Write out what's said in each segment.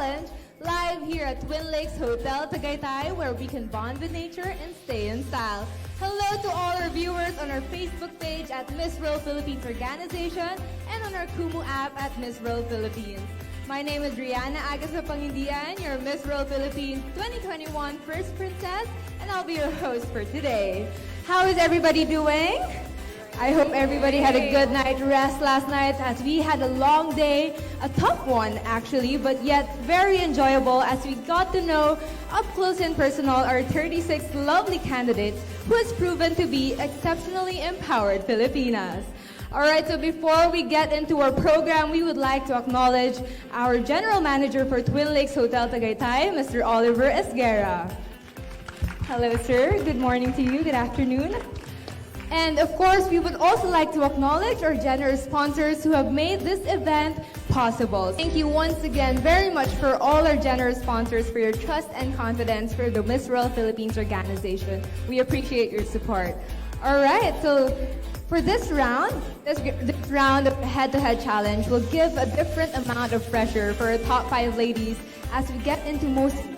Challenge, live here at Twin Lakes Hotel Tagaytay, where we can bond with nature and stay in style. Hello to all our viewers on our Facebook page at Miss World Philippines Organization and on our Kumu app at Miss World Philippines. My name is Rihanna Agasa Pangindian, your Miss World Philippines 2021 First Princess, and I'll be your host for today. How is everybody doing? I hope everybody had a good night rest last night, as we had a long day, a tough one actually, but yet very enjoyable, as we got to know up close and personal our 36 lovely candidates who has proven to be exceptionally empowered Filipinas. Alright, so before we get into our program, we would like to acknowledge our General Manager for Twin Lakes Hotel Tagaytay, Mr. Oliver Esguerra. Hello sir, good morning to you, good afternoon. And of course, we would also like to acknowledge our generous sponsors who have made this event possible. Thank you once again very much for all our generous sponsors for your trust and confidence for the Miss World Philippines organization. We appreciate your support. All right, so for this round of the head-to-head challenge will give a different amount of pressure for our top 5 ladies as we get into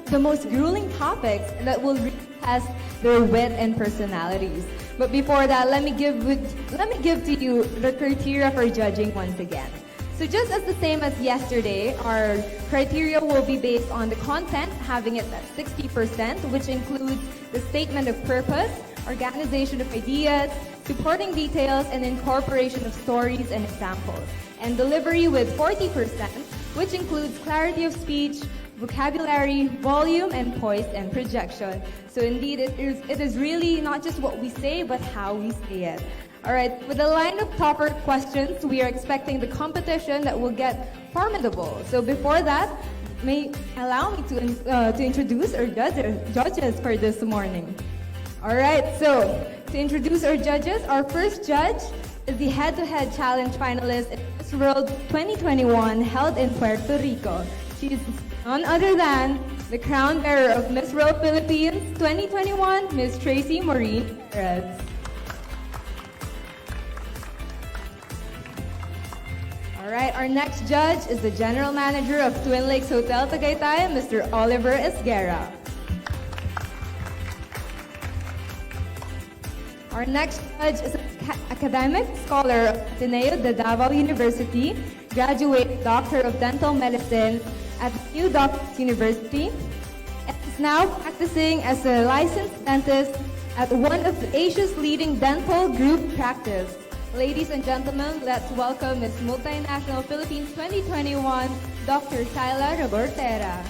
the most grueling topics that will really test their wit and personalities. But before that, let me give to you the criteria for judging once again. So just as the same as yesterday, our criteria will be based on the content, having it at 60%, which includes the statement of purpose, organization of ideas, supporting details, and incorporation of stories and examples. And delivery with 40%, which includes clarity of speech, vocabulary, volume, and poise and projection. So indeed, it is really not just what we say, but how we say it. All right, with a line of topper questions, we are expecting the competition that will get formidable. So before that, may allow me to introduce our judges for this morning. All right, so to introduce our judges, our first judge is the head-to-head challenge finalist in Miss World 2021 held in Puerto Rico. She is none other than the crown bearer of Miss World Philippines 2021, Miss Tracy Maureen Perez. All right, our next judge is the general manager of Twin Lakes Hotel Tagaytay, Mr. Oliver Esguerra. Our next judge is an academic scholar of Ateneo de Davao University, graduate Doctor of Dental Medicine at New Doctors University, and is now practicing as a licensed dentist at one of Asia's leading dental group practice. Ladies and gentlemen, let's welcome Miss Multinational Philippines 2021, Dr. Shaila Rebortera.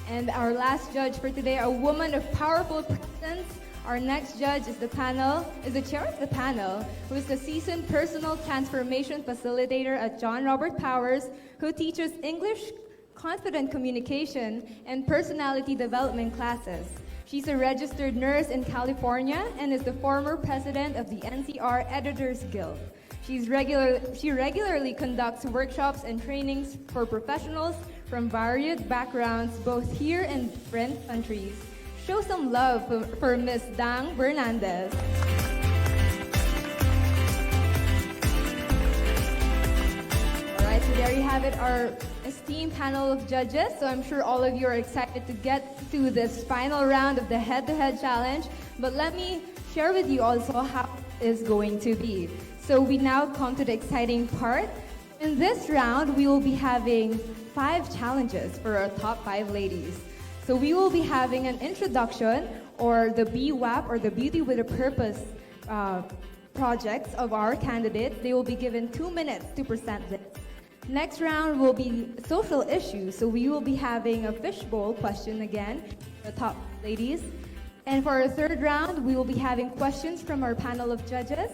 And our last judge for today, a woman of powerful presence. Our next judge is the chair of the panel, who is the seasoned personal transformation facilitator at John Robert Powers, who teaches English, confident communication, and personality development classes. She's a registered nurse in California and is the former president of the NCR Editors Guild. She regularly conducts workshops and trainings for professionals from varied backgrounds, both here and different countries. Show some love for Miss Dang Bernandez. Alright, so there you have it, our esteemed panel of judges. So I'm sure all of you are excited to get to this final round of the head-to-head challenge. But let me share with you also how it is going to be. So we now come to the exciting part. In this round, we will be having 5 challenges for our top 5 ladies. So we will be having an introduction, or the BWAP, or the Beauty with a Purpose projects of our candidates. They will be given 2 minutes to present this. Next round will be social issues. So we will be having a fishbowl question again, the top ladies. And for our third round, we will be having questions from our panel of judges.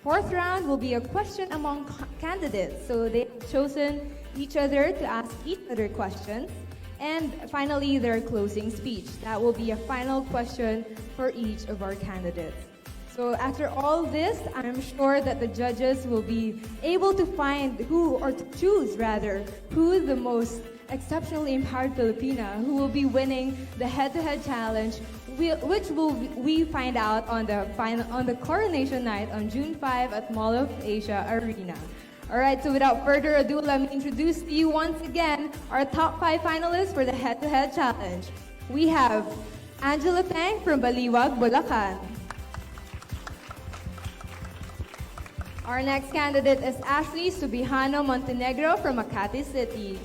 Fourth round will be a question among candidates. So they have chosen each other to ask each other questions. And finally, their closing speech. That will be a final question for each of our candidates. So after all this, I'm sure that the judges will be able to find to choose who the most exceptionally empowered Filipina who will be winning the head-to-head challenge, which we find out on the coronation night on June 5 at Mall of Asia Arena. Alright, so without further ado, let me introduce to you once again our top 5 finalists for the head-to-head challenge. We have Angela Teng from Baliwag, Bulacan. Our next candidate is Ashley Subijano Montenegro from Makati City.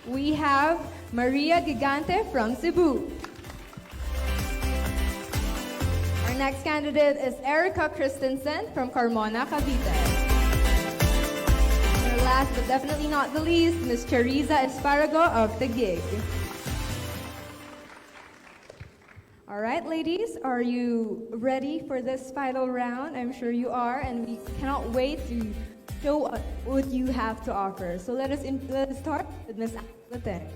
We have Maria Gigante from Cebu. Our next candidate is Erika Kristensen from Carmona, Cavite. And last but definitely not the least, Ms. Charyzah Esparrago of Taguig. All right, ladies, are you ready for this final round? I'm sure you are, and we cannot wait to show us what you have to offer. So let us start with Ms. Teng.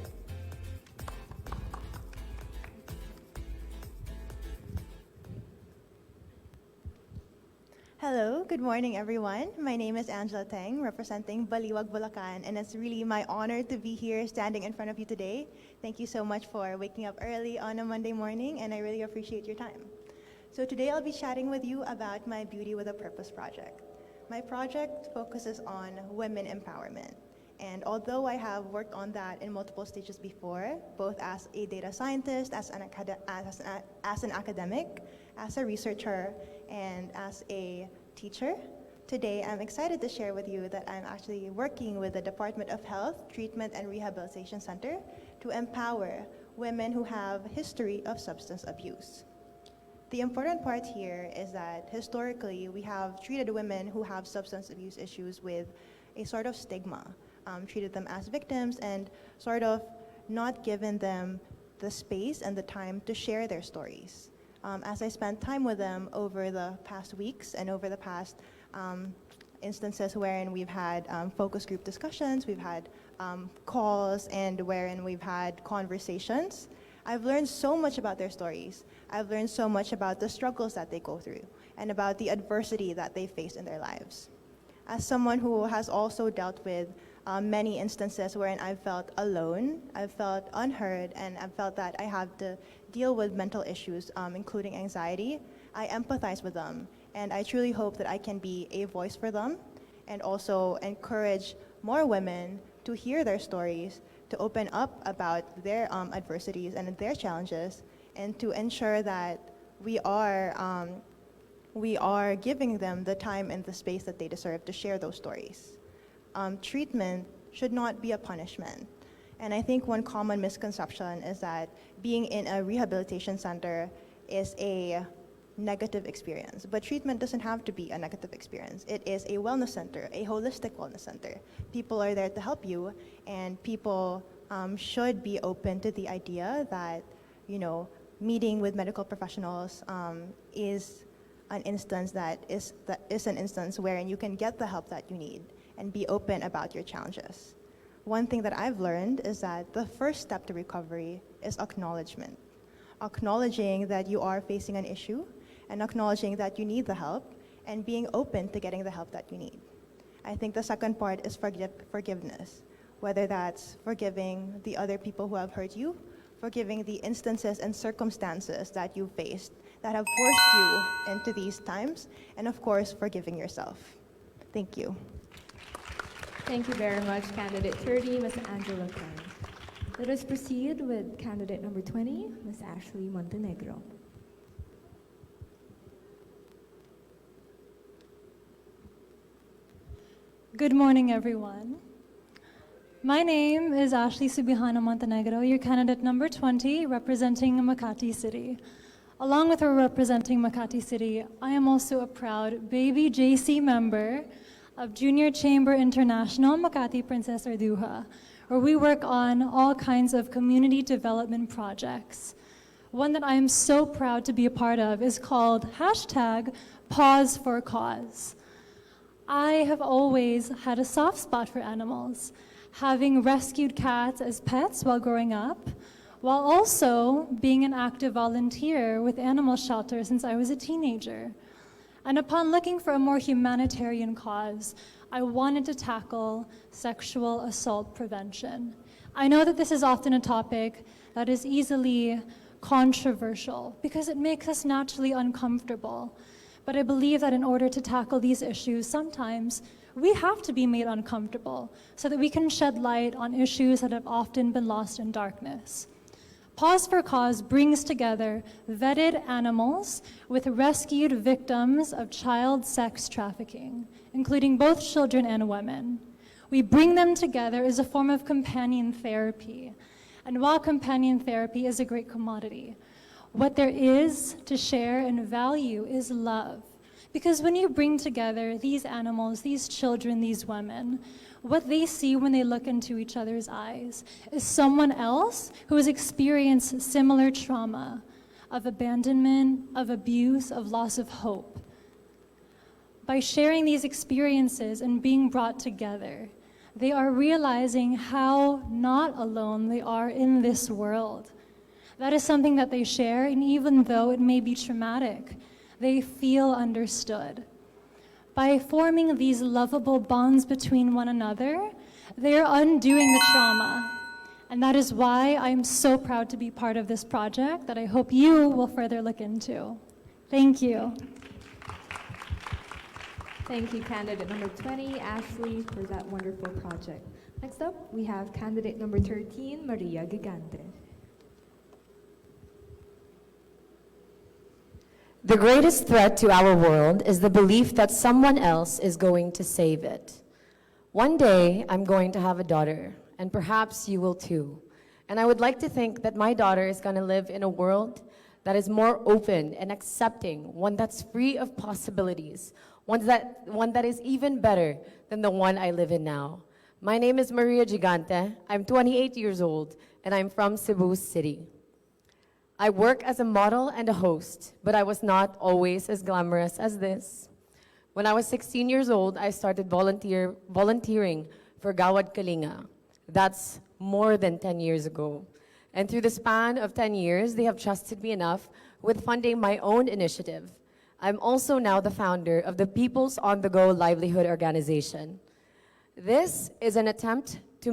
Hello, good morning everyone. My name is Angela Teng, representing Baliwag, Bulacan, and it's really my honor to be here standing in front of you today. Thank you so much for waking up early on a Monday morning, and I really appreciate your time. So today I'll be chatting with you about my Beauty with a Purpose project. My project focuses on women empowerment, and although I have worked on that in multiple stages before, both as a data scientist, as an academic, as a researcher, and as a teacher, today I'm excited to share with you that I'm actually working with the Department of Health, Treatment and Rehabilitation Center to empower women who have a history of substance abuse. The important part here is that historically we have treated women who have substance abuse issues with a sort of stigma, treated them as victims and sort of not given them the space and the time to share their stories. As I spent time with them over the past weeks and over the past instances wherein we've had focus group discussions, we've had calls, and wherein we've had conversations, I've learned so much about their stories. I've learned so much about the struggles that they go through and about the adversity that they face in their lives. As someone who has also dealt with many instances wherein I've felt alone, I've felt unheard, and I've felt that I have to deal with mental issues, including anxiety, I empathize with them, and I truly hope that I can be a voice for them and also encourage more women to hear their stories, to open up about their adversities and their challenges, and to ensure that we are giving them the time and the space that they deserve to share those stories. Treatment should not be a punishment. And I think one common misconception is that being in a rehabilitation center is a negative experience. But treatment doesn't have to be a negative experience. It is a wellness center, a holistic wellness center. People are there to help you, and people should be open to the idea that, you know, meeting with medical professionals is an instance wherein you can get the help that you need and be open about your challenges. One thing that I've learned is that the first step to recovery is acknowledgement. Acknowledging that you are facing an issue and acknowledging that you need the help and being open to getting the help that you need. I think the second part is forgiveness, whether that's forgiving the other people who have hurt you, forgiving the instances and circumstances that you faced that have forced you into these times, and of course, forgiving yourself. Thank you. Thank you very much, candidate 30, Ms. Angela Teng. Let us proceed with candidate number 20, Ms. Ashley Montenegro. Good morning, everyone. My name is Ashley Subijano Montenegro, your candidate number 20, representing Makati City. Along with her representing Makati City, I am also a proud baby JC member of Junior Chamber International Makati Princess Arduha, where we work on all kinds of community development projects. One that I am so proud to be a part of is called #PauseForCause. I have always had a soft spot for animals, having rescued cats as pets while growing up, while also being an active volunteer with animal shelter since I was a teenager. And upon looking for a more humanitarian cause, I wanted to tackle sexual assault prevention. I know that this is often a topic that is easily controversial because it makes us naturally uncomfortable. But I believe that in order to tackle these issues, sometimes we have to be made uncomfortable so that we can shed light on issues that have often been lost in darkness. Pause for Cause brings together vetted animals with rescued victims of child sex trafficking, including both children and women. We bring them together as a form of companion therapy. And while companion therapy is a great commodity, what there is to share and value is love. Because when you bring together these animals, these children, these women, what they see when they look into each other's eyes is someone else who has experienced similar trauma of abandonment, of abuse, of loss of hope. By sharing these experiences and being brought together, they are realizing how not alone they are in this world. That is something that they share, and even though it may be traumatic, they feel understood. By forming these lovable bonds between one another, they are undoing the trauma. And that is why I am so proud to be part of this project that I hope you will further look into. Thank you. Thank you, candidate number 20, Ashley, for that wonderful project. Next up, we have candidate number 13, Maria Gigante. The greatest threat to our world is the belief that someone else is going to save it. One day, I'm going to have a daughter, and perhaps you will too. And I would like to think that my daughter is going to live in a world that is more open and accepting, one that's free of possibilities, one that is even better than the one I live in now. My name is Maria Gigante. I'm 28 years old, and I'm from Cebu City. I work as a model and a host, but I was not always as glamorous as this. When I was 16 years old, I started volunteering for Gawad Kalinga. That's more than 10 years ago. And through the span of 10 years, they have trusted me enough with funding my own initiative. I'm also now the founder of the People's On-the-Go Livelihood Organization. This is an attempt to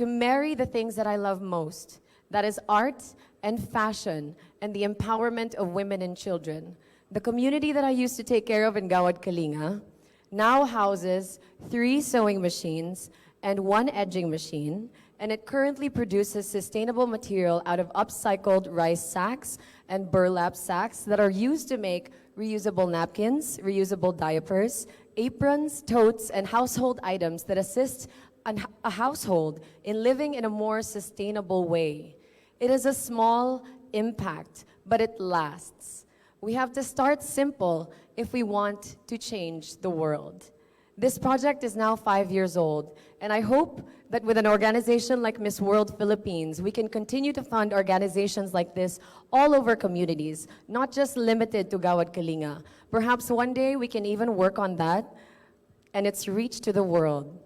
marry the things that I love most, that is art and fashion and the empowerment of women and children. The community that I used to take care of in Gawad Kalinga now houses 3 sewing machines and 1 edging machine, and it currently produces sustainable material out of upcycled rice sacks and burlap sacks that are used to make reusable napkins, reusable diapers, aprons, totes, and household items that assist a household in living in a more sustainable way. It is a small impact, but it lasts. We have to start simple if we want to change the world. This project is now 5 years old, and I hope that with an organization like Miss World Philippines, we can continue to fund organizations like this all over communities, not just limited to Gawad Kalinga. Perhaps one day we can even work on that and its reach to the world.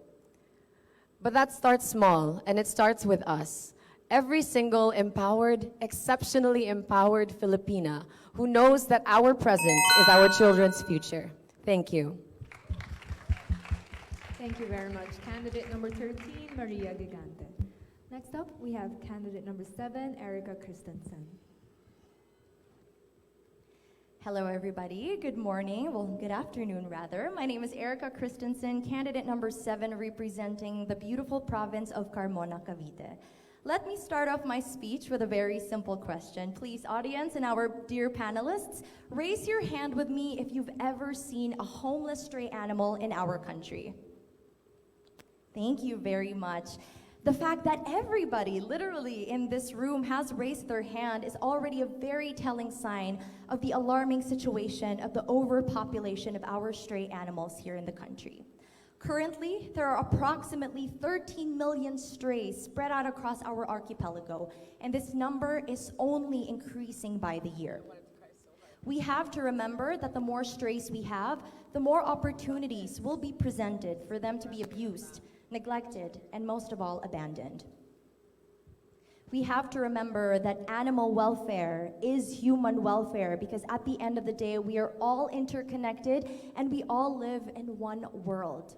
But that starts small, and it starts with us. Every single empowered, exceptionally empowered Filipina who knows that our present is our children's future. Thank you. Thank you very much, candidate number 13, Maria Gigante. Next up, we have candidate number 7, Erika Kristensen. Hello, everybody. Good morning. Well, good afternoon, rather. My name is Erika Kristensen, candidate number 7, representing the beautiful province of Carmona, Cavite. Let me start off my speech with a very simple question. Please, audience and our dear panelists, raise your hand with me if you've ever seen a homeless stray animal in our country. Thank you very much. The fact that everybody literally in this room has raised their hand is already a very telling sign of the alarming situation of the overpopulation of our stray animals here in the country. Currently, there are approximately 13 million strays spread out across our archipelago, and this number is only increasing by the year. We have to remember that the more strays we have, the more opportunities will be presented for them to be abused, neglected, and most of all, abandoned. We have to remember that animal welfare is human welfare, because at the end of the day, we are all interconnected and we all live in one world.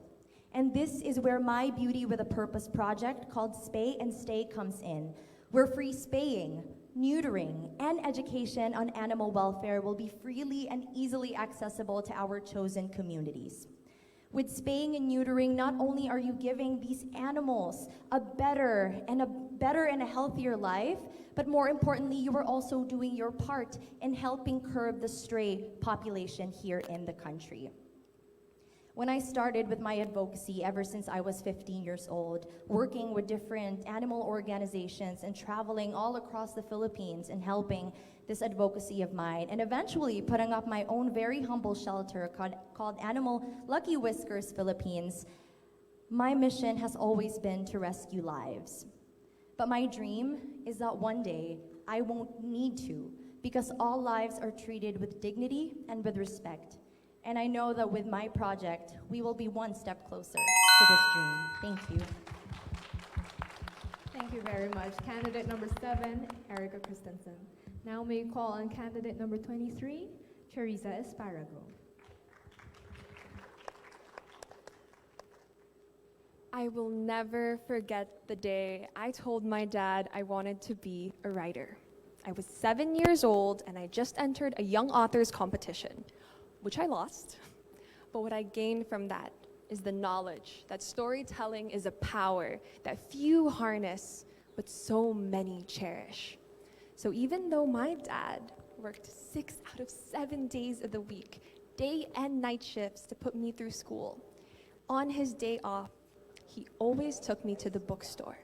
And this is where my Beauty with a Purpose project called Spay and Stay comes in. We're free spaying, neutering, and education on animal welfare will be freely and easily accessible to our chosen communities. With spaying and neutering, not only are you giving these animals a better and a healthier life, but more importantly, you are also doing your part in helping curb the stray population here in the country. When I started with my advocacy ever since I was 15 years old, working with different animal organizations and traveling all across the Philippines and helping this advocacy of mine, and eventually putting up my own very humble shelter called Animal Lucky Whiskers Philippines, my mission has always been to rescue lives. But my dream is that one day I won't need to, because all lives are treated with dignity and with respect. And I know that with my project, we will be one step closer to this dream. Thank you. Thank you very much. Candidate number 7, Erika Kristensen. Now may you call on candidate number 23, Charyzah Esparrago. I will never forget the day I told my dad I wanted to be a writer. I was 7 years old and I just entered a young authors competition, which I lost. But what I gained from that is the knowledge that storytelling is a power that few harness, but so many cherish. So even though my dad worked 6 out of 7 days of the week, day and night shifts to put me through school, on his day off, he always took me to the bookstore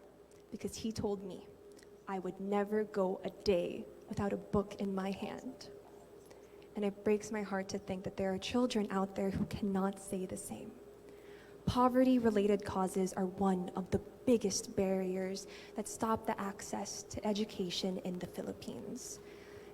because he told me I would never go a day without a book in my hand. And it breaks my heart to think that there are children out there who cannot say the same. Poverty-related causes are one of the biggest barriers that stop the access to education in the Philippines.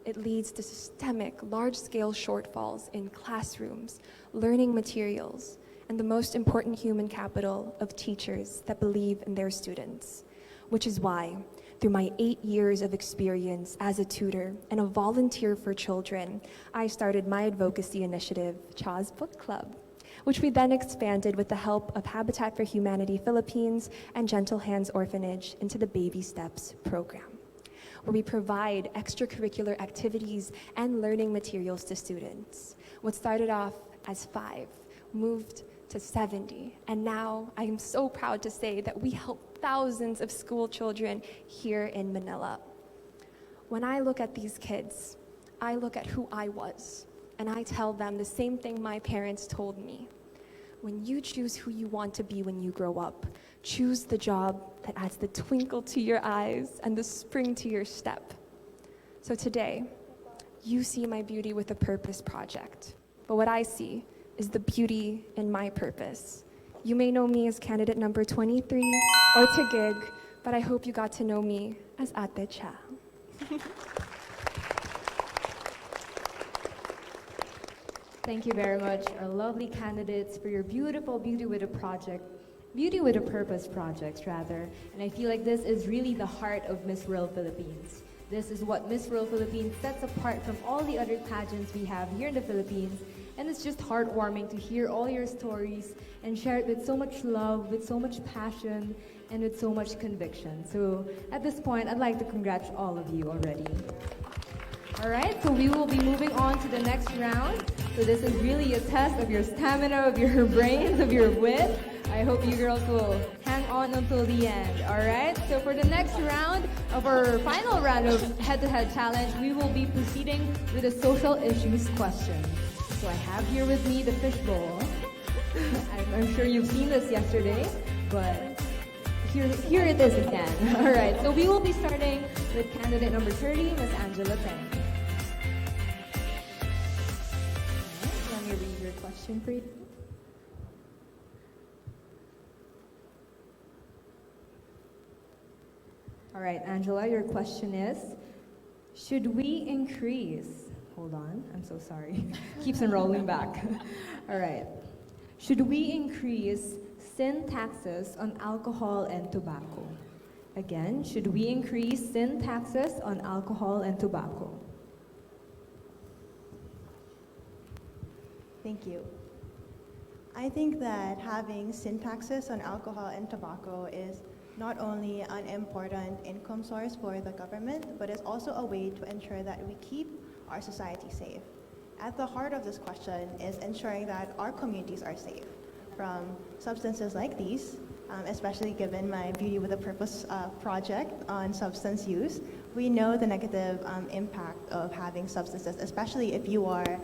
It leads to systemic, large-scale shortfalls in classrooms, learning materials, and the most important human capital of teachers that believe in their students. Which is why, through my 8 years of experience as a tutor and a volunteer for children, I started my advocacy initiative, Cha's Book Club, which we then expanded with the help of Habitat for Humanity Philippines and Gentle Hands Orphanage into the Baby Steps program, where we provide extracurricular activities and learning materials to students. What started off as 5 moved to 70, and now I am so proud to say that we help thousands of school children here in Manila. When I look at these kids, I look at who I was, and I tell them the same thing my parents told me. When you choose who you want to be when you grow up, choose the job that adds the twinkle to your eyes and the spring to your step. So today, you see my Beauty with a Purpose project, but what I see is the beauty in my purpose. You may know me as candidate number 23 or Taguig, but I hope you got to know me as Ate Cha. Thank you very much, our lovely candidates, for your beautiful Beauty with a Purpose projects, rather. And I feel like this is really the heart of Miss World Philippines. This is what Miss World Philippines sets apart from all the other pageants we have here in the Philippines. And it's just heartwarming to hear all your stories and share it with so much love, with so much passion, and with so much conviction. So at this point, I'd like to congratulate all of you already. All right, so we will be moving on to the next round. So this is really a test of your stamina, of your brains, of your wit. I hope you girls will hang on until the end, all right? So for the next round of our final round of head-to-head challenge, we will be proceeding with a social issues question. So I have here with me the fishbowl. I'm sure you've seen this yesterday, but here it is again. All right, so we will be starting with candidate number 30, Ms. Angela Teng. Let me read your question for you. All right, Angela, your question is, should we increase, hold on, I'm so sorry, keeps on rolling back. All right, should we increase sin taxes on alcohol and tobacco? Again, should we increase sin taxes on alcohol and tobacco? Thank you. I think that having sin taxes on alcohol and tobacco is not only an important income source for the government, but it's also a way to ensure that we keep our society safe. At the heart of this question is ensuring that our communities are safe from substances like these, especially given my Beauty with a Purpose project on substance use. We know the negative impact of having substances, especially if you are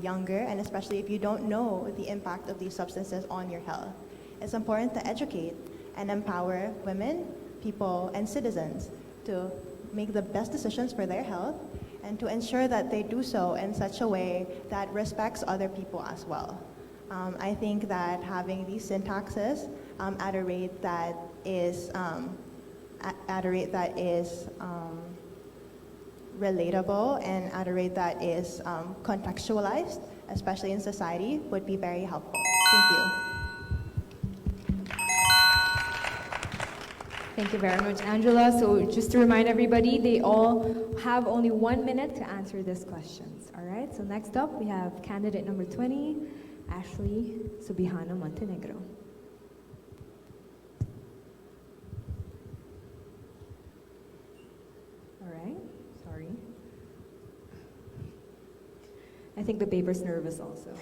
younger and especially if you don't know the impact of these substances on your health. It's important to educate and empower women, people, and citizens to make the best decisions for their health and to ensure that they do so in such a way that respects other people as well. I think that having these syntaxes at a rate that is relatable and at a rate that is contextualized, especially in society, would be very helpful. Thank you. Thank you very much, Angela. So just to remind everybody, they all have only 1 minute to answer these questions. All right, so next up, we have candidate number 20, Ashley Subijano Montenegro. All right, sorry. I think the paper's nervous also.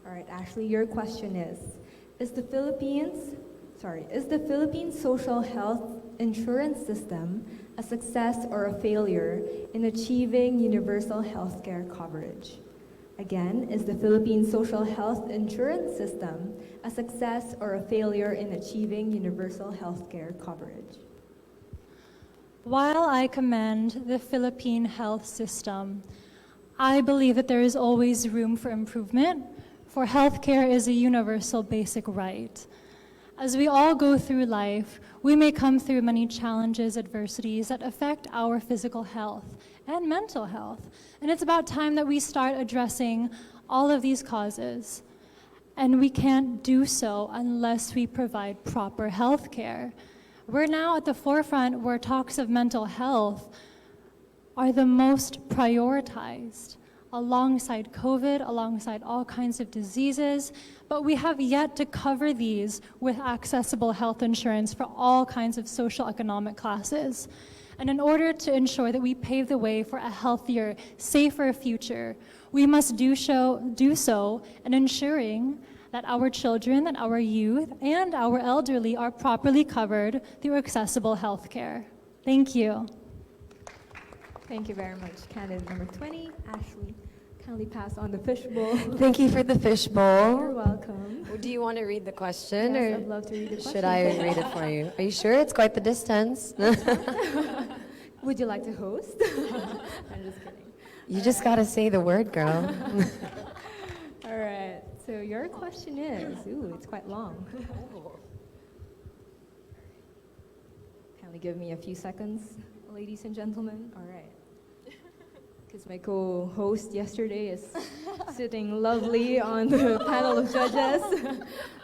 All right, Ashley, your question is the Philippines social health insurance system a success or a failure in achieving universal healthcare coverage? Again, is the Philippine social health insurance system a success or a failure in achieving universal healthcare coverage? While I commend the Philippine health system, I believe that there is always room for improvement, for healthcare is a universal basic right. As we all go through life, we may come through many challenges, adversities that affect our physical health and mental health. And it's about time that we start addressing all of these causes. And we can't do so unless we provide proper health care. We're now at the forefront where talks of mental health are the most prioritized, alongside COVID, alongside all kinds of diseases, but we have yet to cover these with accessible health insurance for all kinds of social economic classes. And in order to ensure that we pave the way for a healthier, safer future, we must do so in ensuring that our children, that our youth, and our elderly are properly covered through accessible health care. Thank you. Thank you very much. Candidate number 20, Ashley. Kindly pass on the fishbowl. Thank you for the fishbowl. You're welcome. Do you want to read the question? Yes, or I'd love to read the question. should I read it for you? Are you sure? It's quite the distance. Would you like to host? I'm just kidding. You just got to say the word, girl. All right. So your question is, it's quite long. Kindly give me a few seconds, ladies and gentlemen. All right. Because my co-host yesterday is sitting lovely on the panel of judges.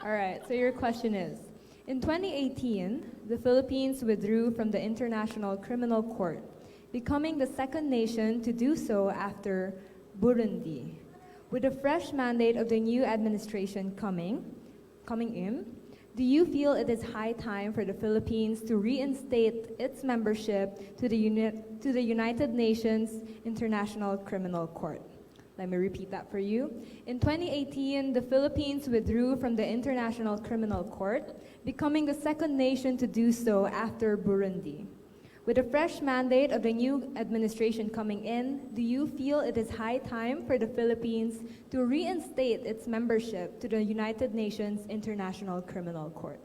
All right, so your question is, in 2018, the Philippines withdrew from the International Criminal Court, becoming the second nation to do so after Burundi. With a fresh mandate of the new administration coming in, do you feel it is high time for the Philippines to reinstate its membership to the United Nations International Criminal Court? Let me repeat that for you. In 2018, the Philippines withdrew from the International Criminal Court, becoming the second nation to do so after Burundi. With a fresh mandate of the new administration coming in, do you feel it is high time for the Philippines to reinstate its membership to the United Nations International Criminal Court?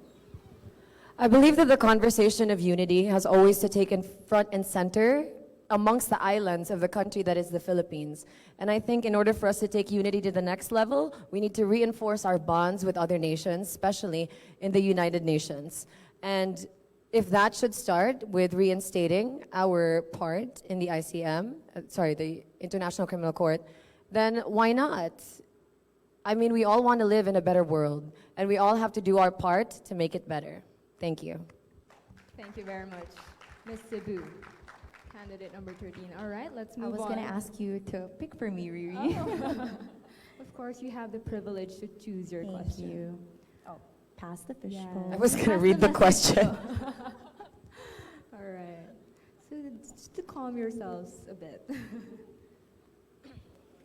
I believe that the conversation of unity has always to take in front and center amongst the islands of the country that is the Philippines. And I think in order for us to take unity to the next level, we need to reinforce our bonds with other nations, especially in the United Nations. And if that should start with reinstating our part in the the International Criminal Court, then why not? I mean, we all want to live in a better world, and we all have to do our part to make it better. Thank you. Thank you very much. Ms. Cebu, candidate number 13. All right, let's move on. I was going to ask you to pick for me, Riri. Of course, you have the privilege to choose your question. Thank you. Oh, Pass the Yeah. fishbowl. I was going to Pass read the message question. All right. So just to calm yourselves a bit.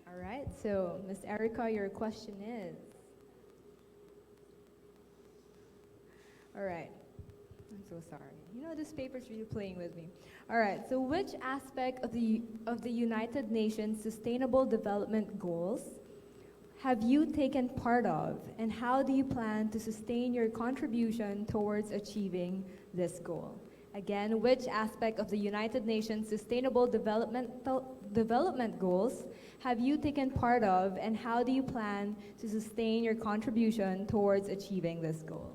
All right. So Miss Erika, your question is. All right. I'm so sorry. You know, this paper's really playing with me. All right. So which aspect of the United Nations Sustainable Development Goals have you taken part of, and how do you plan to sustain your contribution towards achieving this goal? Again, which aspect of the United Nations Sustainable Development Goals have you taken part of, and how do you plan to sustain your contribution towards achieving this goal?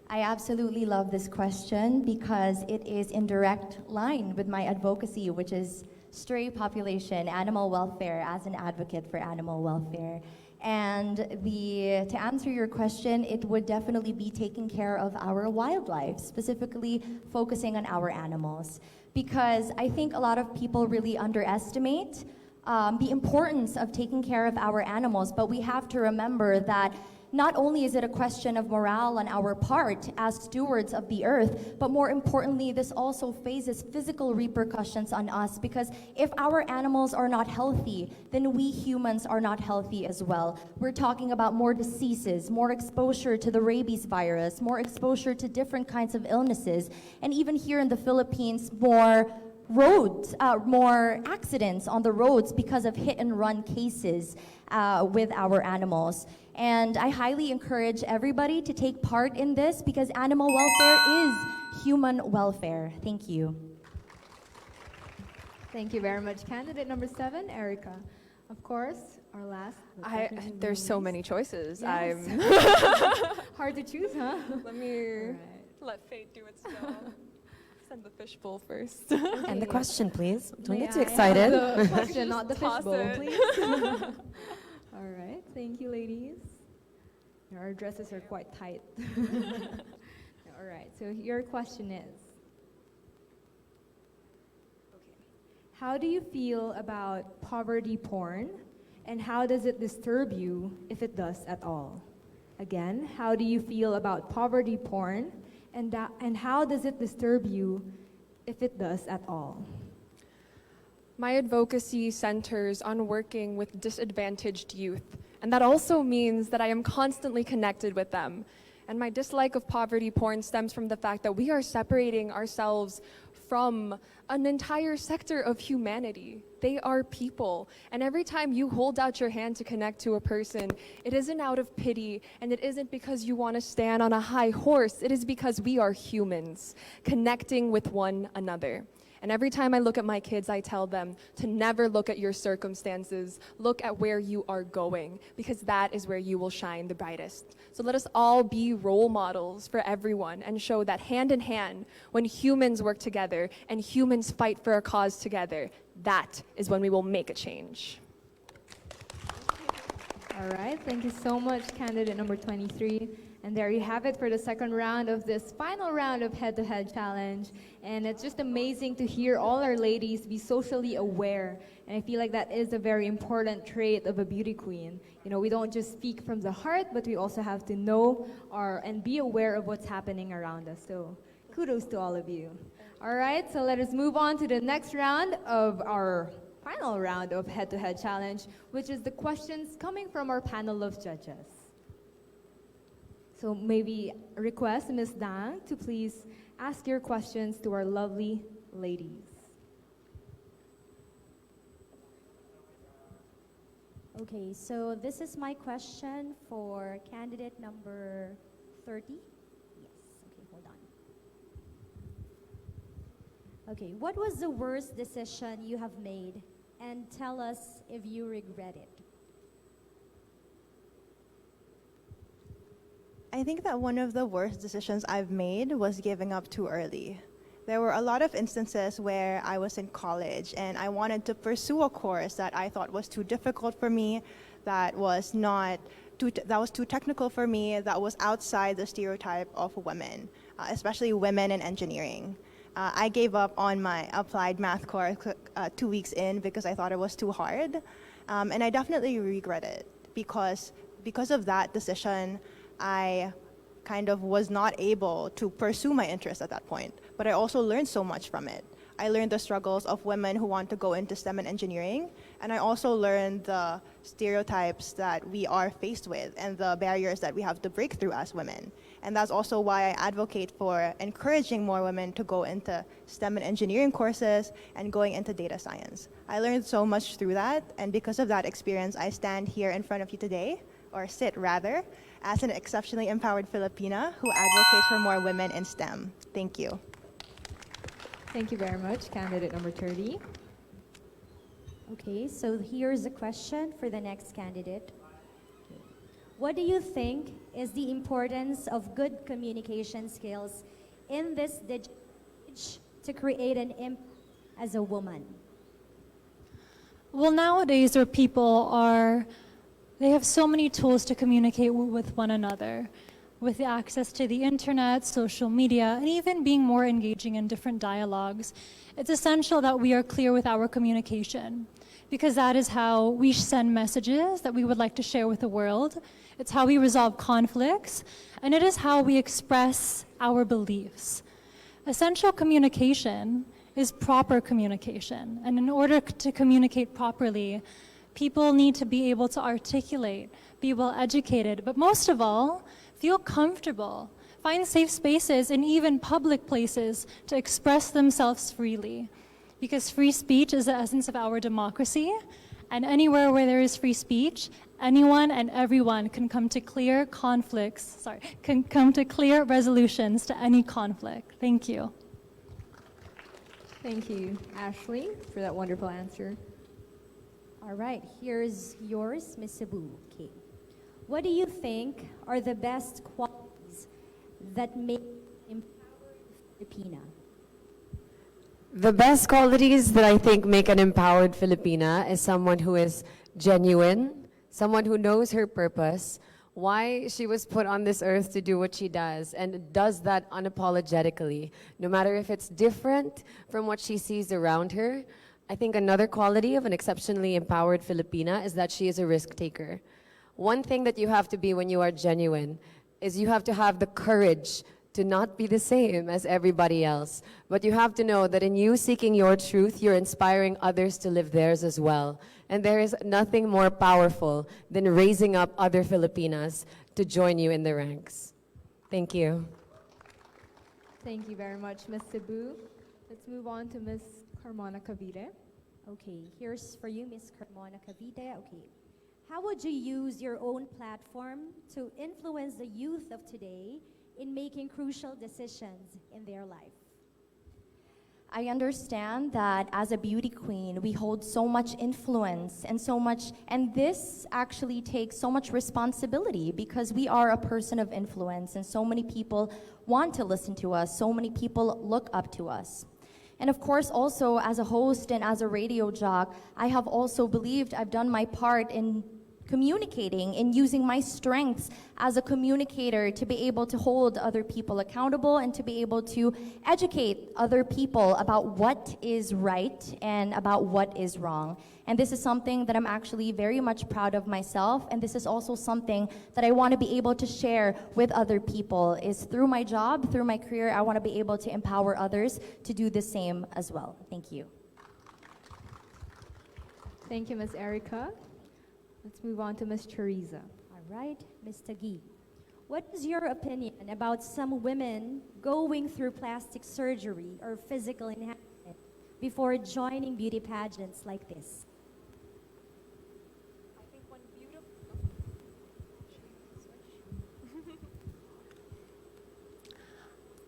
I absolutely love this question because it is in direct line with my advocacy, which is stray population, animal welfare, as an advocate for animal welfare. And to answer your question, it would definitely be taking care of our wildlife, specifically focusing on our animals. Because I think a lot of people really underestimate the importance of taking care of our animals, but we have to remember that not only is it a question of morale on our part as stewards of the earth, but more importantly, this also faces physical repercussions on us, because if our animals are not healthy, then we humans are not healthy as well. We're talking about more diseases, more exposure to the rabies virus, more exposure to different kinds of illnesses, and even here in the Philippines, more accidents on the roads because of hit and run cases with our animals. And I highly encourage everybody to take part in this, because animal welfare is human welfare. Thank you. Thank you very much. Candidate number 7, Erika. Of course, our last. There's so many choices. Yes. Hard to choose, huh? Let me All right. let fate do its job. Send the fishbowl first. And the question, please. Don't May get too I excited. have the question, not the Toss fishbowl, it. please. All right, thank you, ladies. Our dresses are quite tight. All right, so your question is, how do you feel about poverty porn, and how does it disturb you, if it does at all? Again, how do you feel about poverty porn, and how does it disturb you, if it does at all? My advocacy centers on working with disadvantaged youth, and that also means that I am constantly connected with them. And my dislike of poverty porn stems from the fact that we are separating ourselves from an entire sector of humanity. They are people. And every time you hold out your hand to connect to a person, it isn't out of pity, and it isn't because you want to stand on a high horse. It is because we are humans connecting with one another. And every time I look at my kids, I tell them to never look at your circumstances. Look at where you are going, because that is where you will shine the brightest. So let us all be role models for everyone and show that hand in hand, when humans work together and humans fight for a cause together, that is when we will make a change. All right, thank you so much, candidate number 23. And there you have it for the second round of this final round of head-to-head challenge. And it's just amazing to hear all our ladies be socially aware. And I feel like that is a very important trait of a beauty queen. You know, we don't just speak from the heart, but we also have to know and be aware of what's happening around us. So kudos to all of you. All right, so let us move on to the next round of our final round of head-to-head challenge, which is the questions coming from our panel of judges. So maybe request Ms. Dang to please ask your questions to our lovely ladies. Okay, so this is my question for candidate number 30. Yes, okay, hold on. Okay, what was the worst decision you have made? And tell us if you regret it. I think that one of the worst decisions I've made was giving up too early. There were a lot of instances where I was in college and I wanted to pursue a course that I thought was too difficult for me, that was too technical for me, that was outside the stereotype of women, especially women in engineering. I gave up on my applied math course 2 weeks in because I thought it was too hard, and I definitely regret it because of that decision. I kind of was not able to pursue my interest at that point. But I also learned so much from it. I learned the struggles of women who want to go into STEM and engineering, and I also learned the stereotypes that we are faced with and the barriers that we have to break through as women. And that's also why I advocate for encouraging more women to go into STEM and engineering courses and going into data science. I learned so much through that, and because of that experience, I stand here in front of you today, or sit rather, as an exceptionally empowered Filipina who advocates for more women in STEM. Thank you. Thank you very much, candidate number 30. Okay, so here's a question for the next candidate. Okay. What do you think is the importance of good communication skills in this digital age to create an impact as a woman? Well, nowadays where people they have so many tools to communicate with one another, with the access to the internet, social media, and even being more engaging in different dialogues. It's essential that we are clear with our communication, because that is how we send messages that we would like to share with the world. It's how we resolve conflicts, and it is how we express our beliefs. Essential communication is proper communication, and in order to communicate properly, people need to be able to articulate, be well educated, but most of all, feel comfortable, find safe spaces and even public places to express themselves freely. Because free speech is the essence of our democracy, and anywhere where there is free speech, anyone and everyone can come to clear resolutions to any conflict. Thank you. Thank you, Ashley, for that wonderful answer. All right, here's yours, Ms. Cebu. Okay. What do you think are the best qualities that make empowered Filipina? The best qualities that I think make an empowered Filipina is someone who is genuine, someone who knows her purpose, why she was put on this earth to do what she does, and does that unapologetically, no matter if it's different from what she sees around her. I think another quality of an exceptionally empowered Filipina is that she is a risk taker. One thing that you have to be when you are genuine is you have to have the courage to not be the same as everybody else. But you have to know that in you seeking your truth, you're inspiring others to live theirs as well. And there is nothing more powerful than raising up other Filipinas to join you in the ranks. Thank you. Thank you very much, Ms. Cebu. Let's move on to Ms. Carmona Cavite. Okay, here's for you, Ms. Carmona Cavite. Okay. How would you use your own platform to influence the youth of today in making crucial decisions in their life? I understand that as a beauty queen, we hold so much influence and this actually takes so much responsibility because we are a person of influence and so many people want to listen to us, so many people look up to us. And of course, also as a host and as a radio jock, I have also believed I've done my part in communicating, in using my strengths as a communicator to be able to hold other people accountable and to be able to educate other people about what is right and about what is wrong. And this is something that I'm actually very much proud of myself, and this is also something that I want to be able to share with other people, is through my job, through my career, I want to be able to empower others to do the same as well. Thank you. Thank you, Ms. Erika. Let's move on to Ms. Charyzah. All right, Ms. Taguig. What is your opinion about some women going through plastic surgery or physical enhancement before joining beauty pageants like this?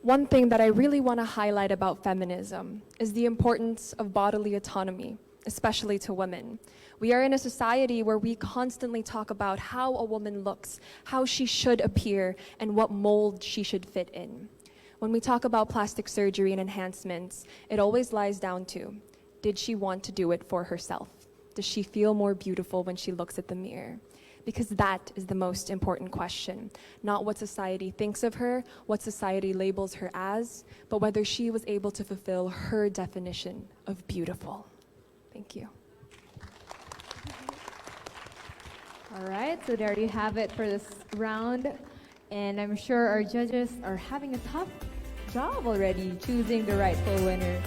One thing that I really want to highlight about feminism is the importance of bodily autonomy, especially to women. We are in a society where we constantly talk about how a woman looks, how she should appear, and what mold she should fit in. When we talk about plastic surgery and enhancements, it always lies down to, did she want to do it for herself? Does she feel more beautiful when she looks at the mirror? Because that is the most important question. Not what society thinks of her, what society labels her as, but whether she was able to fulfill her definition of beautiful. Thank you. All right, so there you have it for this round. And I'm sure our judges are having a tough job already choosing the rightful winner.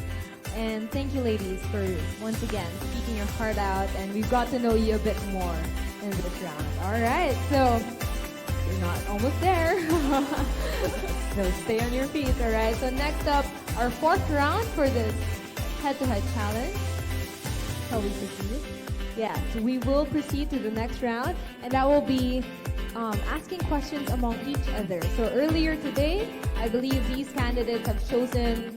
And thank you, ladies, for once again speaking your heart out, and we've got to know you a bit more in this round. All right, so we're not almost there. So stay on your feet, all right? So next up, our fourth round for this head-to-head challenge. Shall we proceed? Yeah, so we will proceed to the next round, and that will be asking questions among each other. So earlier today, I believe these candidates have chosen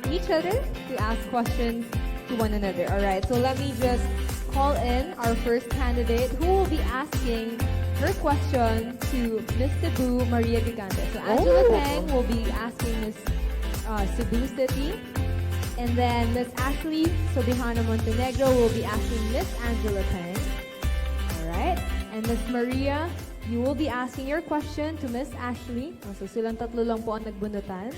each other to ask questions to one another. All right, so let me just call in our first candidate who will be asking her question to Miss Cebu, Maria Gigante. So Angela Teng will be asking Miss Cebu City. And then Miss Ashley Subijano Montenegro will be asking Miss Angela Teng. All right. And Miss Maria, you will be asking your question to Miss Ashley. So silang tatlo lang po ang nagbunutan.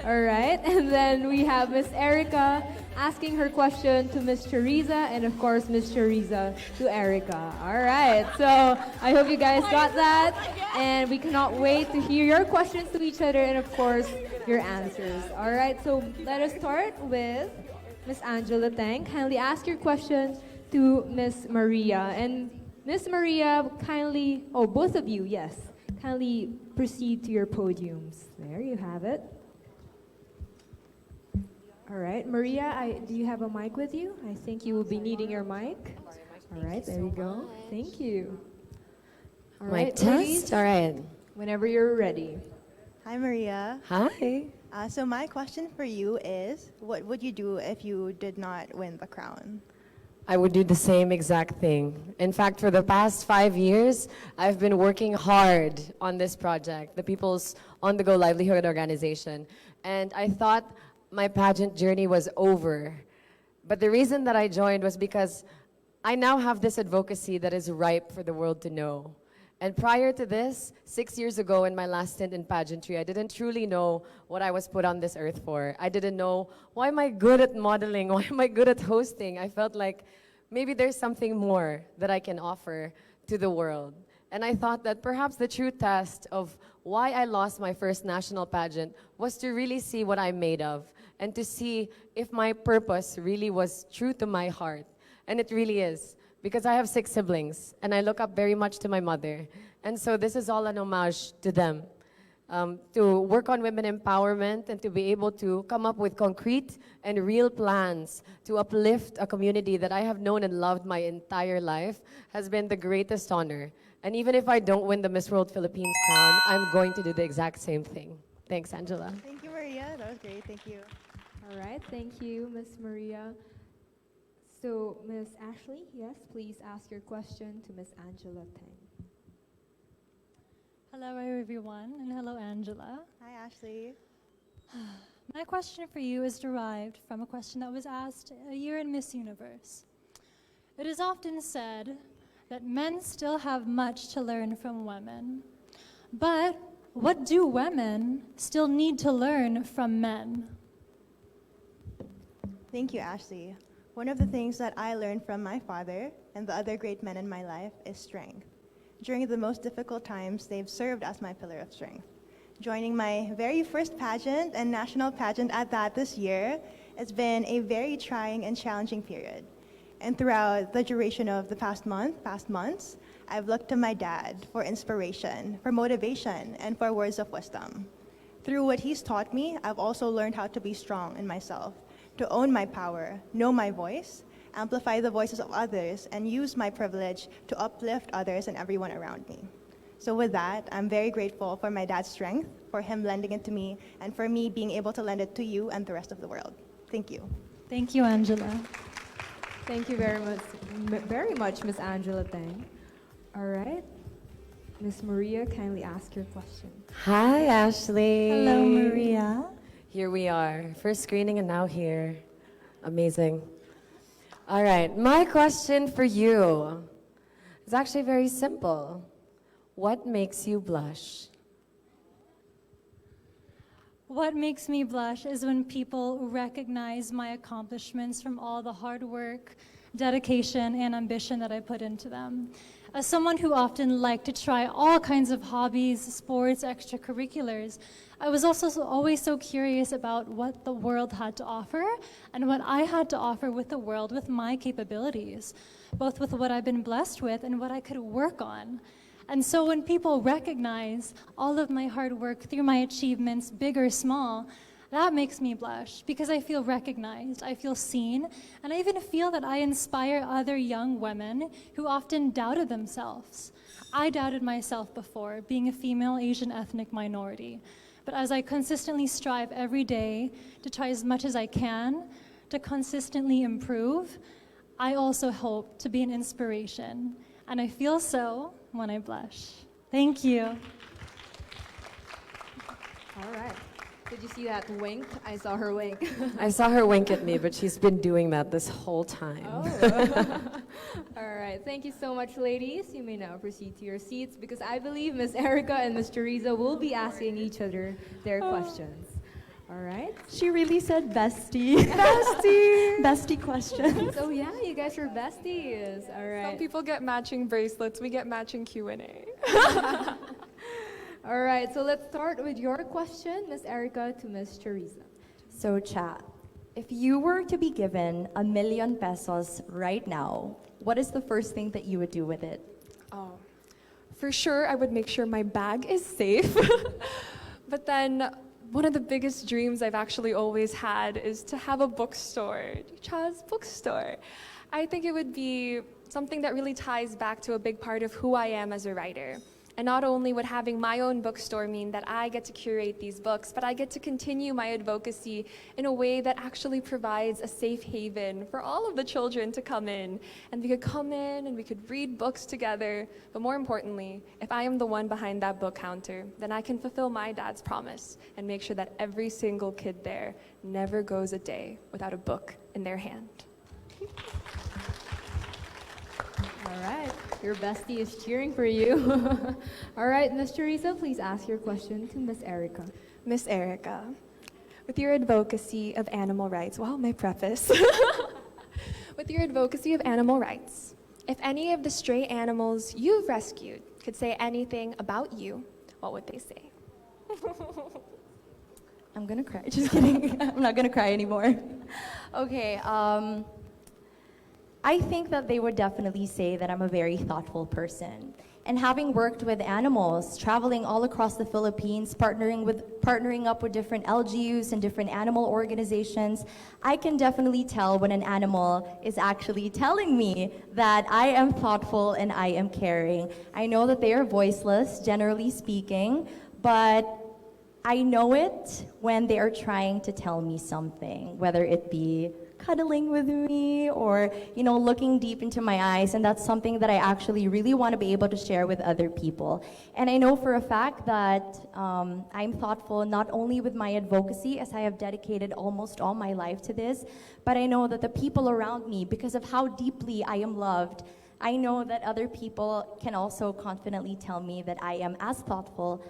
All right. And then we have Miss Erika asking her question to Miss Charyzah, and of course Miss Charyzah to Erika. All right. So I hope you guys got that, and we cannot wait to hear your questions to each other and of course your answers. All right. So let us start with Miss Angela Teng. Kindly ask your question to Miss Maria. And Miss Maria, kindly, both of you, yes, kindly proceed to your podiums. There you have it. All right, Maria, do you have a mic with you? I think you will be needing your mic. All right, there you go. Thank you. All right, Mic test? All right. Whenever you're ready. Hi, Maria. Hi. So my question for you is, what would you do if you did not win the crown? I would do the same exact thing. In fact, for the past 5 years, I've been working hard on this project, the People's On-the-Go Livelihood Organization. And I thought my pageant journey was over. But the reason that I joined was because I now have this advocacy that is ripe for the world to know. And prior to this, 6 years ago in my last stint in pageantry, I didn't truly know what I was put on this earth for. I didn't know, why am I good at modeling? Why am I good at hosting? I felt like maybe there's something more that I can offer to the world. And I thought that perhaps the true test of why I lost my first national pageant was to really see what I'm made of and to see if my purpose really was true to my heart. And it really is. Because I have 6 siblings, and I look up very much to my mother. And so this is all an homage to them, to work on women empowerment and to be able to come up with concrete and real plans to uplift a community that I have known and loved my entire life has been the greatest honor. And even if I don't win the Miss World Philippines crown, I'm going to do the exact same thing. Thanks, Angela. Thank you, Maria. That was great. Thank you. All right, thank you, Miss Maria. So, Miss Ashley, yes, please ask your question to Miss Angela Teng. Hello, everyone, and hello, Angela. Hi, Ashley. My question for you is derived from a question that was asked a year in Miss Universe. It is often said that men still have much to learn from women. But what do women still need to learn from men? Thank you, Ashley. One of the things that I learned from my father and the other great men in my life is strength. During the most difficult times, they've served as my pillar of strength. Joining my very first pageant and national pageant at that this year, it's been a very trying and challenging period. And throughout the duration of the past months, I've looked to my dad for inspiration, for motivation, and for words of wisdom. Through what he's taught me, I've also learned how to be strong in myself, to own my power, know my voice, amplify the voices of others, and use my privilege to uplift others and everyone around me. So with that, I'm very grateful for my dad's strength, for him lending it to me, and for me being able to lend it to you and the rest of the world. Thank you. Thank you, Angela. Thank you very much, Miss Angela Teng. All right, Miss Maria, kindly ask your question. Hi, Ashley. Hello, Maria. Here we are. First screening and now here. Amazing. All right, my question for you is actually very simple. What makes you blush? What makes me blush is when people recognize my accomplishments from all the hard work, dedication, and ambition that I put into them. As someone who often liked to try all kinds of hobbies, sports, extracurriculars, I was also always so curious about what the world had to offer and what I had to offer with the world with my capabilities, both with what I've been blessed with and what I could work on. And so when people recognize all of my hard work through my achievements, big or small, that makes me blush because I feel recognized, I feel seen, and I even feel that I inspire other young women who often doubted themselves. I doubted myself before, being a female Asian ethnic minority. But as I consistently strive every day to try as much as I can, to consistently improve, I also hope to be an inspiration. And I feel so when I blush. Thank you. All right. Did you see that wink? I saw her wink. I saw her wink at me, but she's been doing that this whole time. Oh. All right. Thank you so much, ladies. You may now proceed to your seats because I believe Miss Erika and Miss Charyzah will be asking each other their questions. All right. She really said bestie. Bestie. Bestie questions. So yeah, you guys are besties. All right. Some people get matching bracelets. We get matching Q&A. All right, so let's start with your question, Miss Erika, to Miss Charyzah. So, Cha, if you were to be given ₱1,000,000 pesos right now, what is the first thing that you would do with it? Oh, for sure, I would make sure my bag is safe. But then, one of the biggest dreams I've actually always had is to have a bookstore, Cha's bookstore. I think it would be something that really ties back to a big part of who I am as a writer. And not only would having my own bookstore mean that I get to curate these books, but I get to continue my advocacy in a way that actually provides a safe haven for all of the children to come in. And we could come in and we could read books together. But more importantly, if I am the one behind that book counter, then I can fulfill my dad's promise and make sure that every single kid there never goes a day without a book in their hand. All right, your bestie is cheering for you. All right, Miss Charyzah, please ask your question to Miss Erika. Miss Erika, with your advocacy of animal rights, wow, my preface. With your advocacy of animal rights, if any of the stray animals you've rescued could say anything about you, what would they say? I'm gonna cry, just kidding. I'm not gonna cry anymore. Okay, I think that they would definitely say that I'm a very thoughtful person. And having worked with animals, traveling all across the Philippines, partnering up with different LGUs and different animal organizations, I can definitely tell when an animal is actually telling me that I am thoughtful and I am caring. I know that they are voiceless, generally speaking, but I know it when they are trying to tell me something, whether it be cuddling with me or, looking deep into my eyes, and that's something that I actually really want to be able to share with other people. And I know for a fact that I'm thoughtful not only with my advocacy, as I have dedicated almost all my life to this, but I know that the people around me, because of how deeply I am loved, I know that other people can also confidently tell me that I am as thoughtful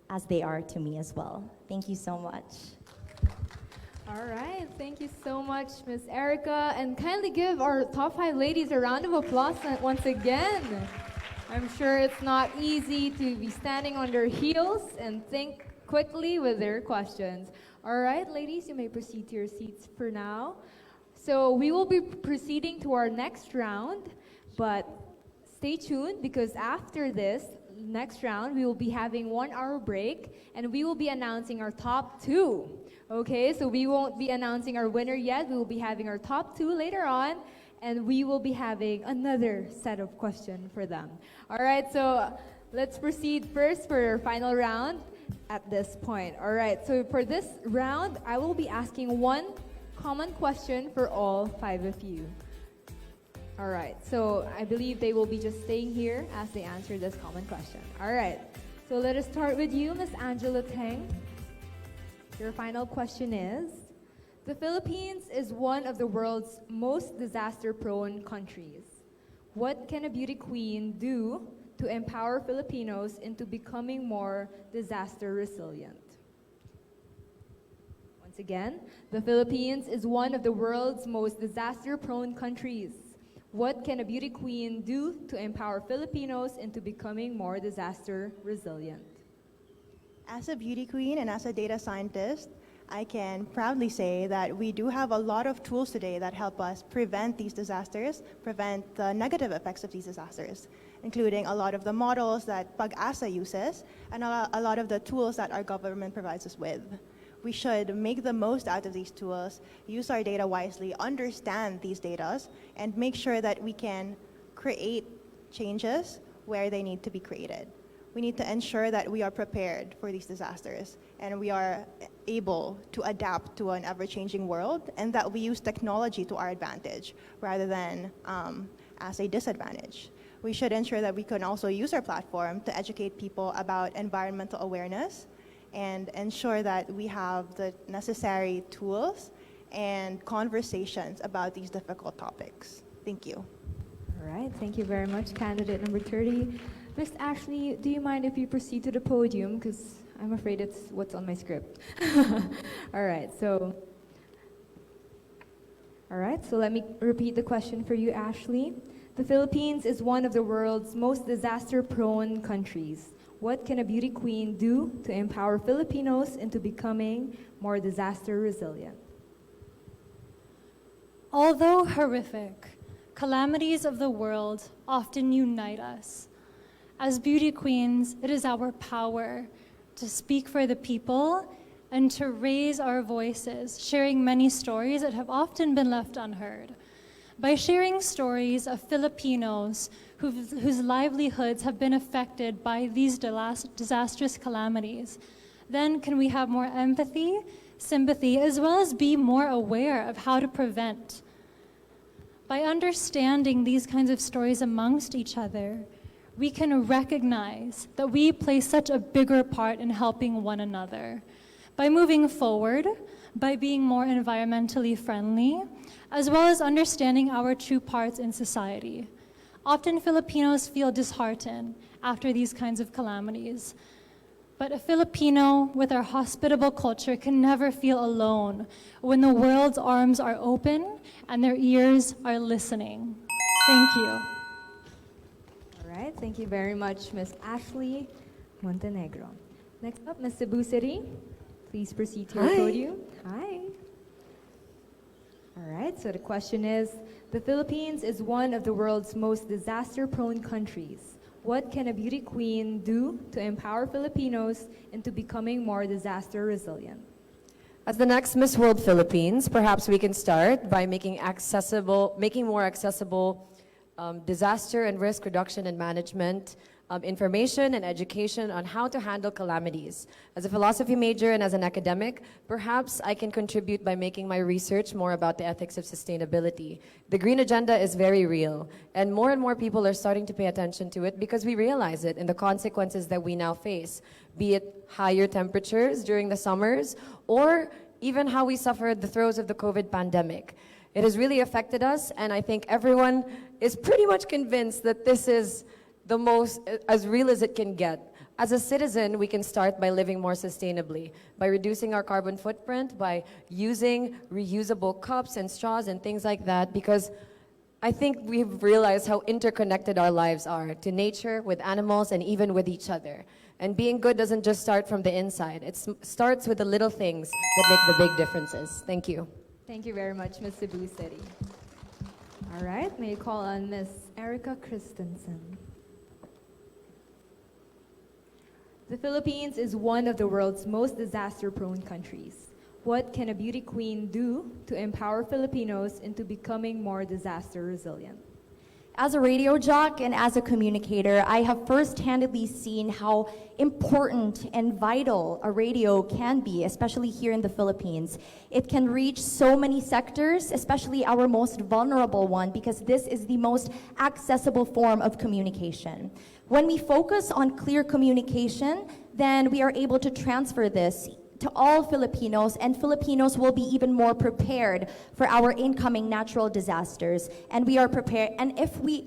as they are to me as well. Thank you so much. All right, thank you so much, Miss Erika, and kindly give our top 5 ladies a round of applause once again. I'm sure it's not easy to be standing on their heels and think quickly with their questions. All right, ladies, you may proceed to your seats for now. So we will be proceeding to our next round, but stay tuned because after this next round, we will be having 1 hour break and we will be announcing our top 2. Okay, so we won't be announcing our winner yet. We will be having our top 2 later on, and we will be having another set of questions for them. All right, so let's proceed first for our final round at this point. All right, so for this round, I will be asking 1 common question for all 5 of you. All right, so I believe they will be just staying here as they answer this common question. All right, so let us start with you, Miss Angela Teng. Your final question is, the Philippines is one of the world's most disaster-prone countries. What can a beauty queen do to empower Filipinos into becoming more disaster resilient? Once again, the Philippines is one of the world's most disaster-prone countries. What can a beauty queen do to empower Filipinos into becoming more disaster resilient? As a beauty queen and as a data scientist, I can proudly say that we do have a lot of tools today that help us prevent these disasters, prevent the negative effects of these disasters, including a lot of the models that Pag-asa uses and a lot of the tools that our government provides us with. We should make the most out of these tools, use our data wisely, understand these data, and make sure that we can create changes where they need to be created. We need to ensure that we are prepared for these disasters and we are able to adapt to an ever-changing world, and that we use technology to our advantage rather than as a disadvantage. We should ensure that we can also use our platform to educate people about environmental awareness and ensure that we have the necessary tools and conversations about these difficult topics. Thank you. All right, thank you very much, candidate number 30. Ms. Ashley, do you mind if you proceed to the podium? Because I'm afraid it's what's on my script. All right, so let me repeat the question for you, Ashley. The Philippines is one of the world's most disaster-prone countries. What can a beauty queen do to empower Filipinos into becoming more disaster resilient? Although horrific, calamities of the world often unite us. As beauty queens, it is our power to speak for the people and to raise our voices, sharing many stories that have often been left unheard. By sharing stories of Filipinos whose livelihoods have been affected by these disastrous calamities, then can we have more empathy, sympathy, as well as be more aware of how to prevent. By understanding these kinds of stories amongst each other, we can recognize that we play such a bigger part in helping one another. By moving forward, by being more environmentally friendly, as well as understanding our true parts in society. Often Filipinos feel disheartened after these kinds of calamities. But a Filipino with our hospitable culture can never feel alone when the world's arms are open and their ears are listening. Thank you. All right, thank you very much, Ms. Ashley Montenegro. Next up, Ms. Cebu City. Please proceed to your podium. Hi. All right, so the question is, the Philippines is one of the world's most disaster-prone countries. What can a beauty queen do to empower Filipinos into becoming more disaster resilient? As the next Miss World Philippines, perhaps we can start by making more accessible disaster and risk reduction and management information and education on how to handle calamities. As a philosophy major and as an academic, perhaps I can contribute by making my research more about the ethics of sustainability. The green agenda is very real, and more people are starting to pay attention to it because we realize it in the consequences that we now face, be it higher temperatures during the summers, or even how we suffered the throes of the COVID pandemic. It has really affected us, and I think everyone is pretty much convinced that this is the most as real as it can get. As a citizen, we can start by living more sustainably, by reducing our carbon footprint, by using reusable cups and straws and things like that, because I think we've realized how interconnected our lives are to nature, with animals, and even with each other. And being good doesn't just start from the inside. It starts with the little things that make the big differences. Thank you. Thank you very much, Ms. Cebu City. All right, may I call on Ms. Erika Kristensen. The Philippines is one of the world's most disaster-prone countries. What can a beauty queen do to empower Filipinos into becoming more disaster resilient? As a radio jock and as a communicator, I have first-handedly seen how important and vital a radio can be, especially here in the Philippines. It can reach so many sectors, especially our most vulnerable one, because this is the most accessible form of communication. When we focus on clear communication, then we are able to transfer this to all Filipinos, and Filipinos will be even more prepared for our incoming natural disasters. And we are prepared, and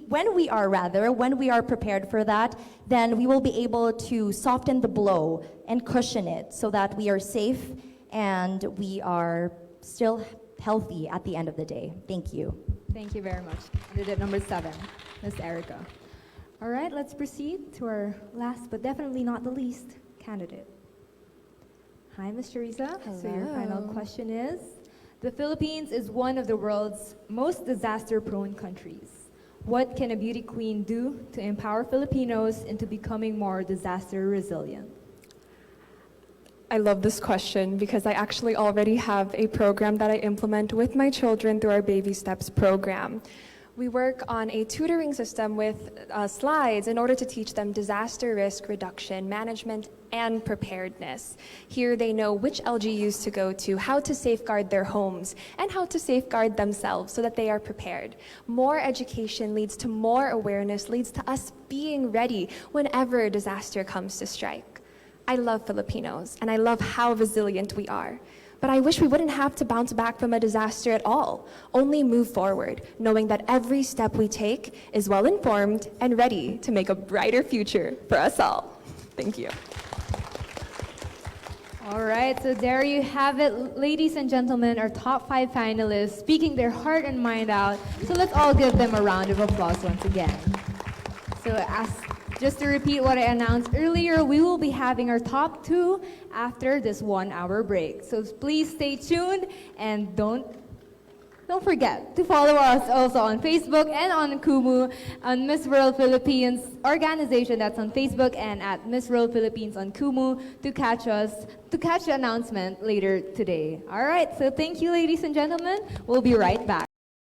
when we are prepared for that, then we will be able to soften the blow and cushion it so that we are safe and we are still healthy at the end of the day. Thank you. Thank you very much. Candidate number 7, Miss Erika. All right, let's proceed to our last but definitely not the least candidate. Hi, Ms. Charyzah. So your final question is, the Philippines is one of the world's most disaster-prone countries. What can a beauty queen do to empower Filipinos into becoming more disaster resilient? I love this question because I actually already have a program that I implement with my children through our Baby Steps program. We work on a tutoring system with slides in order to teach them disaster risk reduction, management, and preparedness. Here they know which LGUs to go to, how to safeguard their homes, and how to safeguard themselves so that they are prepared. More education leads to more awareness, leads to us being ready whenever a disaster comes to strike. I love Filipinos, and I love how resilient we are. But I wish we wouldn't have to bounce back from a disaster at all. Only move forward, knowing that every step we take is well-informed and ready to make a brighter future for us all. Thank you. All right, so there you have it, ladies and gentlemen, our top 5 finalists speaking their heart and mind out. So let's all give them a round of applause once again. So just to repeat what I announced earlier, we will be having our top 2 after this 1-hour break. So please stay tuned and don't forget to follow us also on Facebook and on Kumu, on Miss World Philippines organization that's on Facebook, and at Miss World Philippines on Kumu to catch the announcement later today. All right, so thank you, ladies and gentlemen. We'll be right back.